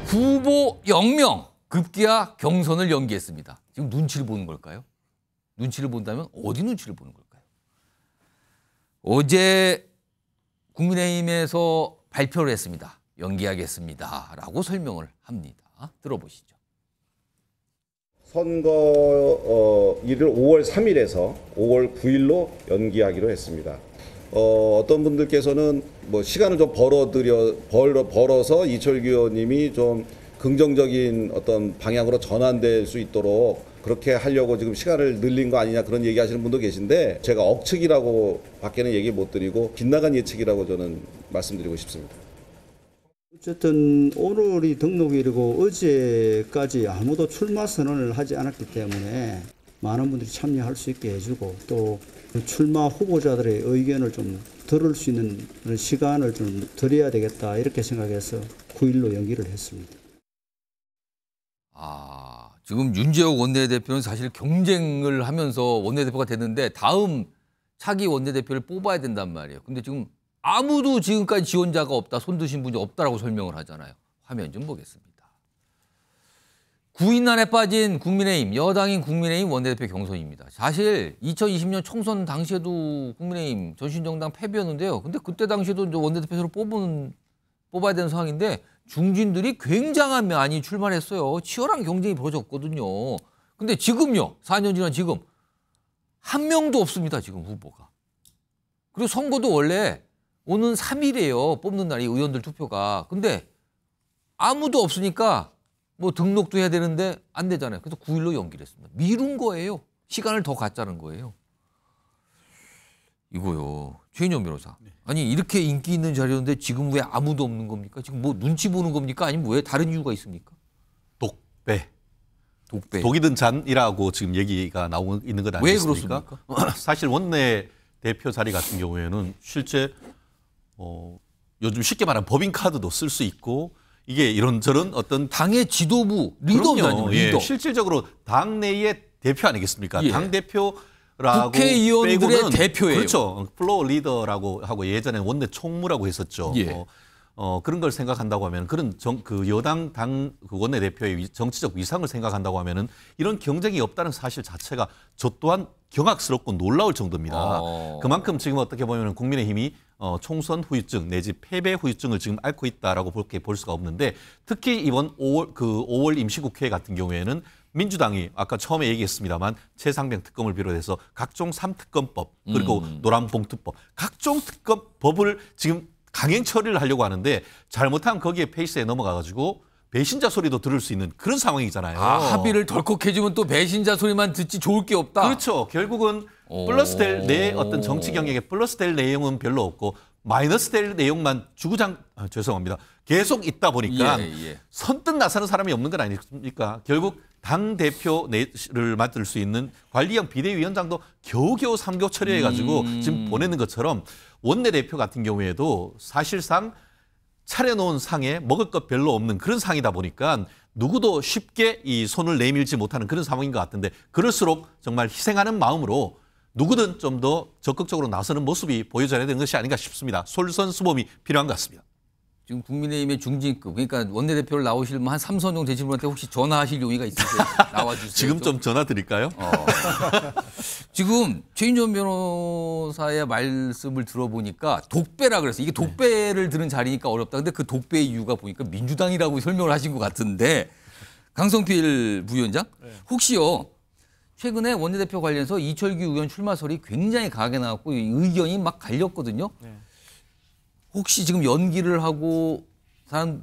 후보 0명 급기야 경선을 연기했습니다. 지금 눈치를 보는 걸까요? 눈치를 본다면 어디 눈치를 보는 걸까요? 어제 국민의힘에서 발표를 했습니다. 연기하겠습니다. 라고 설명을 합니다. 들어보시죠. 선거일을 5월 3일에서 5월 9일로 연기하기로 했습니다. 어떤 분들께서는 뭐 시간을 좀 벌어서 이철규 의원님이 좀 긍정적인 어떤 방향으로 전환될 수 있도록 그렇게 하려고 지금 시간을 늘린 거 아니냐 그런 얘기하시는 분도 계신데 제가 억측이라고 밖에는 얘기 못 드리고 빗나간 예측이라고 저는 말씀드리고 싶습니다. 어쨌든 오늘이 등록일이고 어제까지 아무도 출마 선언을 하지 않았기 때문에 많은 분들이 참여할 수 있게 해주고 또 출마 후보자들의 의견을 좀 들을 수 있는 그런 시간을 좀 드려야 되겠다 이렇게 생각해서 9일로 연기를 했습니다. 지금 윤재욱 원내대표는 사실 경쟁을 하면서 원내대표가 됐는데 다음 차기 원내대표를 뽑아야 된단 말이에요. 근데 지금 아무도 지금까지 지원자가 없다, 손 드신 분이 없다라고 설명을 하잖아요. 화면 좀 보겠습니다. 9인 안에 빠진 국민의힘, 여당인 국민의힘 원내대표 경선입니다. 사실 2020년 총선 당시에도 국민의힘 전신정당 패배였는데요. 근데 그때 당시에도 원내대표로 뽑아야 되는 상황인데 중진들이 굉장한 많이 출마를 했어요. 치열한 경쟁이 벌어졌거든요. 근데 지금요, 4년 지난 지금 한 명도 없습니다. 지금 후보가. 그리고 선거도 원래 오는 3일이에요. 뽑는 날이 의원들 투표가. 근데 아무도 없으니까 뭐 등록도 해야 되는데 안 되잖아요. 그래서 9일로 연기를 했습니다. 미룬 거예요. 시간을 더 갖자는 거예요. 이거요. 최인영 변호사. 아니 이렇게 인기 있는 자리였는데 지금 왜 아무도 없는 겁니까? 지금 뭐 눈치 보는 겁니까? 아니면 왜 다른 이유가 있습니까? 독배. 독이 든 잔이라고 지금 얘기가 나오고 있는 것 아니겠습니까? 왜 그렇습니까? 사실 원내 대표 자리 같은 경우에는 실제 요즘 쉽게 말하면 법인카드도 쓸 수 있고 이게 이런저런 어떤 당의 지도부, 리더잖아요. 리더. 예, 실질적으로 당내의 대표 아니겠습니까? 예. 당대표라고 국회의원들의 빼고는 대표예요. 그렇죠. 플로어 리더라고 하고 예전에 원내 총무라고 했었죠. 예. 그런 걸 생각한다고 하면 그런 그 여당 당 그 원내대표의 정치적 위상을 생각한다고 하면은 이런 경쟁이 없다는 사실 자체가 저 또한 경악스럽고 놀라울 정도입니다. 그만큼 지금 어떻게 보면 국민의힘이 총선 후유증 내지 패배 후유증을 지금 앓고 있다라고 볼 수가 없는데 특히 이번 5월 임시국회 같은 경우에는 민주당이 아까 처음에 얘기했습니다만 최상병 특검을 비롯해서 각종 3특검법 그리고 노란봉투법 각종 특검법을 지금 강행 처리를 하려고 하는데 잘못하면 거기에 페이스에 넘어가가지고 배신자 소리도 들을 수 있는 그런 상황이잖아요. 합의를 덜컥 해주면 또 배신자 소리만 듣지 좋을 게 없다. 그렇죠. 결국은 플러스 될 내 어떤 정치 경력에 플러스 될 내용은 별로 없고 마이너스 될 내용만 죄송합니다. 계속 있다 보니까 선뜻 나서는 사람이 없는 건 아니겠습니까? 결국 당대표를 맡을 수 있는 관리형 비대위원장도 겨우겨우 3교 처리해가지고 지금 보내는 것처럼 원내대표 같은 경우에도 사실상 차려놓은 상에 먹을 것 별로 없는 그런 상이다 보니까 누구도 쉽게 이 손을 내밀지 못하는 그런 상황인 것 같은데 그럴수록 정말 희생하는 마음으로 누구든 좀 더 적극적으로 나서는 모습이 보여져야 되는 것이 아닌가 싶습니다. 솔선수범이 필요한 것 같습니다. 지금 국민의힘의 중진급, 그러니까 원내대표를 나오실 한 3선 정도 되신 분한테 혹시 전화하실 용의가 있으세요? 나와주세요. 지금 좀 전화 드릴까요? 지금 최인정 변호사의 말씀을 들어보니까 독배라 그랬어요. 이게 독배를 들은 자리니까 어렵다. 근데 그 독배의 이유가 보니까 민주당이라고 설명을 하신 것 같은데 강성필 부위원장 혹시요 최근에 원내대표 관련해서 이철규 의원 출마설이 굉장히 강하게 나왔고 의견이 막 갈렸거든요. 혹시 지금 연기를 하고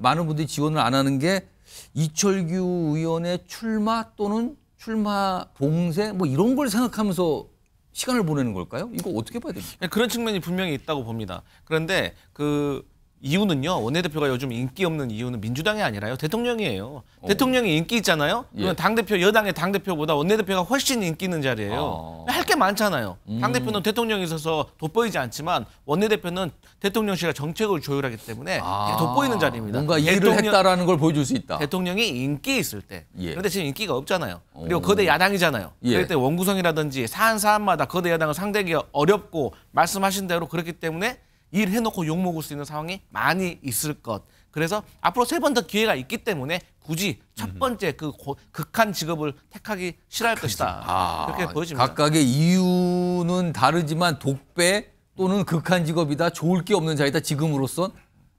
많은 분들이 지원을 안 하는 게 이철규 의원의 출마 또는 출마 봉쇄 뭐 이런 걸 생각하면서 시간을 보내는 걸까요? 이거 어떻게 봐야 됩니까? 그런 측면이 분명히 있다고 봅니다. 그런데 그 이유는요. 원내대표가 요즘 인기 없는 이유는 민주당이 아니라요. 대통령이에요. 대통령이 인기 있잖아요. 그러면 당대표, 여당의 당대표보다 원내대표가 훨씬 인기 있는 자리예요. 할 게 많잖아요. 당대표는 대통령이 있어서 돋보이지 않지만 원내대표는 대통령실가 정책을 조율하기 때문에 돋보이는 자리입니다. 뭔가 일을 했다라는 걸 보여줄 수 있다. 대통령이 인기 있을 때. 그런데 지금 인기가 없잖아요. 그리고 거대 야당이잖아요. 그럴 때 원구성이라든지 사안마다 거대 야당을 상대하기가 어렵고 말씀하신 대로 그렇기 때문에 일해놓고 욕먹을 수 있는 상황이 많이 있을 것. 그래서 앞으로 3번 더 기회가 있기 때문에 굳이 첫 번째 그 극한 직업을 택하기 싫어할 것이다. 그렇게 보여집니다. 각각의 이유는 다르지만 독배 또는 극한 직업이다. 좋을 게 없는 자리다. 지금으로선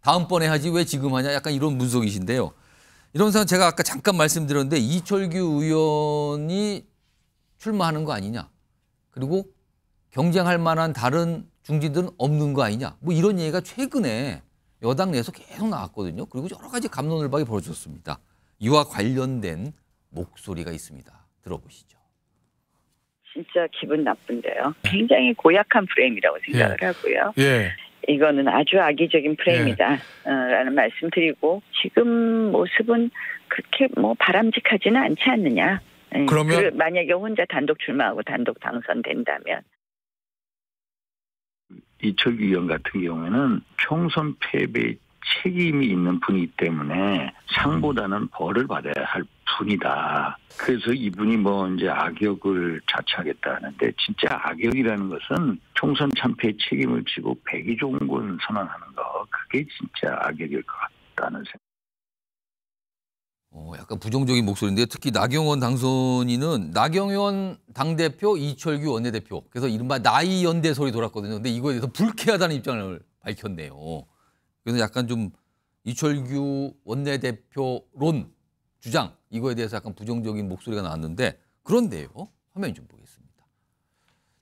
다음번에 하지 왜 지금 하냐. 약간 이런 분석이신데요. 이런 상황 제가 아까 잠깐 말씀드렸는데 이철규 의원이 출마하는 거 아니냐. 그리고 경쟁할 만한 다른 중진들은 없는 거 아니냐. 뭐 이런 얘기가 최근에 여당 내에서 계속 나왔거든요. 그리고 여러 가지 갑론을박이 벌어졌습니다. 이와 관련된 목소리가 있습니다. 들어보시죠. 진짜 기분 나쁜데요. 굉장히 고약한 프레임이라고 생각을 하고요. 이거는 아주 악의적인 프레임이다 라는 말씀 드리고 지금 모습은 그렇게 뭐 바람직하지는 않지 않느냐. 그러면 만약에 혼자 단독 출마하고 단독 당선된다면. 이철규 의원 같은 경우에는 총선 패배에 책임이 있는 분이기 때문에 상보다는 벌을 받아야 할 분이다. 그래서 이분이 뭐 이제 악역을 자처하겠다 하는데 진짜 악역이라는 것은 총선 참패에 책임을 지고 백의종군 선언하는 거 그게 진짜 악역일 것 같다는 생각. 약간 부정적인 목소리인데 특히 나경원 당선인은 나경원 당대표, 이철규 원내대표 그래서 이른바 나이 연대 소리 돌았거든요. 근데 이거에 대해서 불쾌하다는 입장을 밝혔네요. 그래서 약간 좀 이철규 원내대표론 주장 이거에 대해서 약간 부정적인 목소리가 나왔는데 그런데요. 화면 좀 보겠습니다.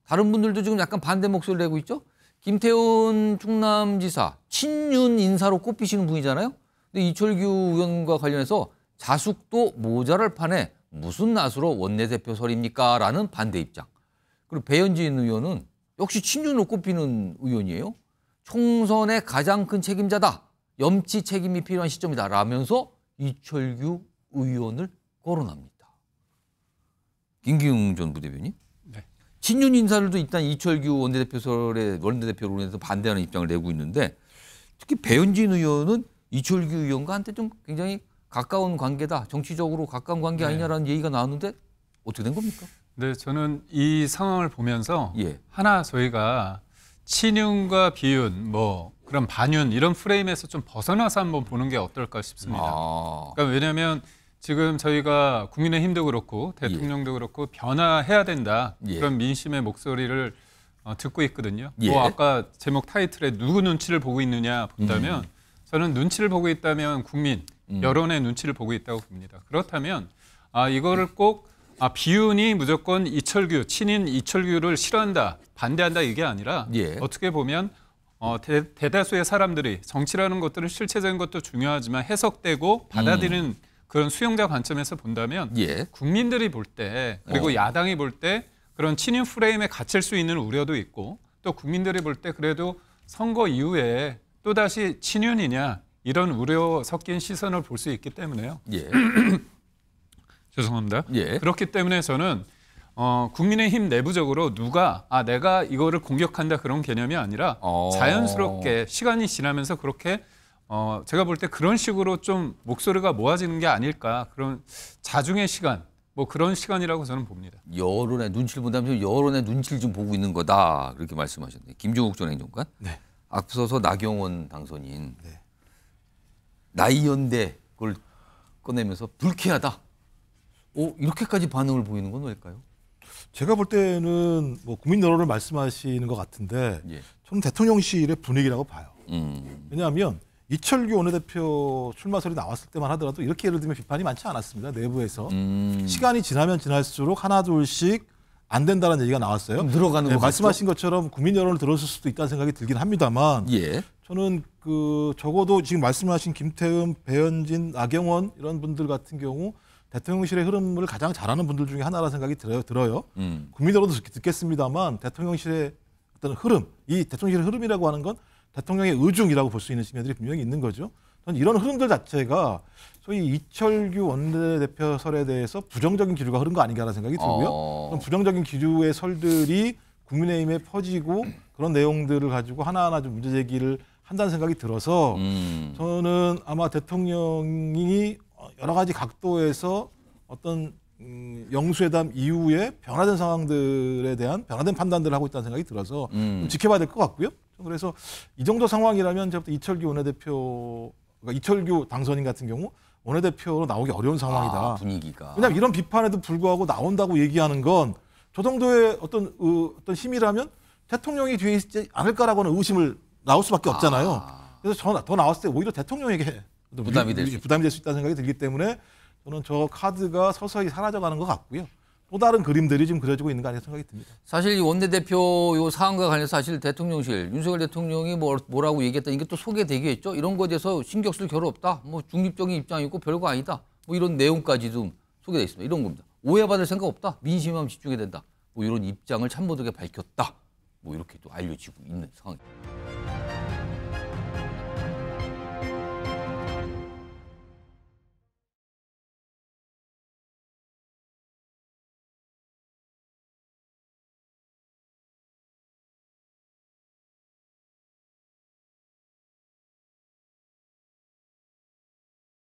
다른 분들도 지금 약간 반대 목소리를 내고 있죠. 김태훈 충남지사 친윤 인사로 꼽히시는 분이잖아요. 근데 이철규 의원과 관련해서 자숙도 모자랄 판에 무슨 낯으로 원내대표설입니까? 라는 반대 입장. 그리고 배현진 의원은 역시 친윤으로 꼽히는 의원이에요. 총선의 가장 큰 책임자다. 염치 책임이 필요한 시점이다. 라면서 이철규 의원을 거론합니다. 김기웅 전 부대변인. 네. 친윤 인사들도 일단 이철규 원내대표론에서 반대하는 입장을 내고 있는데 특히 배현진 의원은 이철규 의원과 한테 좀 굉장히 가까운 관계다. 정치적으로 가까운 관계 아니냐라는 얘기가 나왔는데 어떻게 된 겁니까? 네, 저는 이 상황을 보면서 하나 저희가 친윤과 비윤, 뭐 그런 반윤 이런 프레임에서 좀 벗어나서 한번 보는 게 어떨까 싶습니다. 그러니까 왜냐하면 지금 저희가 국민의힘도 그렇고 대통령도 그렇고 변화해야 된다 그런 민심의 목소리를 듣고 있거든요. 뭐 아까 제목 타이틀에 누구 눈치를 보고 있느냐 본다면 저는 눈치를 보고 있다면 국민 여론의 눈치를 보고 있다고 봅니다. 그렇다면 이거를 꼭 비윤이 무조건 이철규, 친인 이철규를 싫어한다, 반대한다 이게 아니라 어떻게 보면 대다수의 사람들이 정치라는 것들은 실체적인 것도 중요하지만 해석되고 받아들이는 그런 수용자 관점에서 본다면 국민들이 볼 때 그리고 야당이 볼 때 그런 친인 프레임에 갇힐 수 있는 우려도 있고 또 국민들이 볼 때 그래도 선거 이후에 또다시 친윤이냐 이런 우려 섞인 시선을 볼 수 있기 때문에요. 죄송합니다. 그렇기 때문에 저는 국민의힘 내부적으로 누가 내가 이거를 공격한다 그런 개념이 아니라 자연스럽게 시간이 지나면서 그렇게 제가 볼 때 그런 식으로 좀 목소리가 모아지는 게 아닐까 그런 자중의 시간 뭐 그런 시간이라고 저는 봅니다. 여론의 눈치를 본다면 여론의 눈치를 좀 보고 있는 거다 그렇게 말씀하셨네요. 김종욱 전 행정관. 앞서서 나경원 당선인 나이연대 그걸 꺼내면서 불쾌하다. 이렇게까지 반응을 보이는 건 왜일까요? 제가 볼 때는 뭐 국민 여론을 말씀하시는 것 같은데 저는 대통령실의 분위기라고 봐요. 왜냐하면 이철규 원내대표 출마설이 나왔을 때만 하더라도 이렇게 예를 들면 비판이 많지 않았습니다. 내부에서. 시간이 지나면 지날수록 하나 둘씩 안 된다는 얘기가 나왔어요. 늘어가는 거 말씀하신 것처럼 국민 여론을 들었을 수도 있다는 생각이 들긴 합니다만 저는 적어도 지금 말씀하신 김태흠, 배현진, 나경원 이런 분들 같은 경우 대통령실의 흐름을 가장 잘하는 분들 중에 하나라는 생각이 들어요. 국민 여론도 듣겠습니다만 대통령실의 어떤 흐름, 이 대통령실의 흐름이라고 하는 건 대통령의 의중이라고 볼 수 있는 측면들이 분명히 있는 거죠. 저는 이런 흐름들 자체가 소위 이철규 원내대표설에 대해서 부정적인 기류가 흐른 거 아닌가라는 생각이 들고요. 그런 부정적인 기류의 설들이 국민의힘에 퍼지고 그런 내용들을 가지고 하나하나 좀 문제 제기를 한다는 생각이 들어서 저는 아마 대통령이 여러 가지 각도에서 어떤 영수회담 이후에 변화된 상황들에 대한 변화된 판단들을 하고 있다는 생각이 들어서 좀 지켜봐야 될 것 같고요. 그래서 이 정도 상황이라면 제가 이철규 원내대표, 그러니까 이철규 당선인 같은 경우 원내대표로 나오기 어려운 상황이다. 분위기가. 왜냐하면 이런 비판에도 불구하고 나온다고 얘기하는 건 저 정도의 어떤 힘이라면 대통령이 뒤에 있지 않을까라고는 의심을 나올 수밖에 없잖아요. 그래서 더 나왔을 때 오히려 대통령에게 부담이 될 수 있다는 생각이 들기 때문에 저는 저 카드가 서서히 사라져가는 것 같고요. 또 다른 그림들이 지금 그려지고 있는 거 아닌가 생각이 듭니다. 사실 이 원내대표 요 사안과 관련해서 사실 대통령실 윤석열 대통령이 뭐라고 얘기했다 이게 또 소개되겠죠. 이런 거에 대해서 신경 쓸 겨루 없다. 뭐 중립적인 입장이고 별거 아니다. 뭐 이런 내용까지도 소개되어 있습니다. 이런 겁니다. 오해받을 생각 없다. 민심에만 집중해야 된다. 뭐 이런 입장을 참모들에게 밝혔다. 뭐 이렇게 또 알려지고 있는 상황입니다.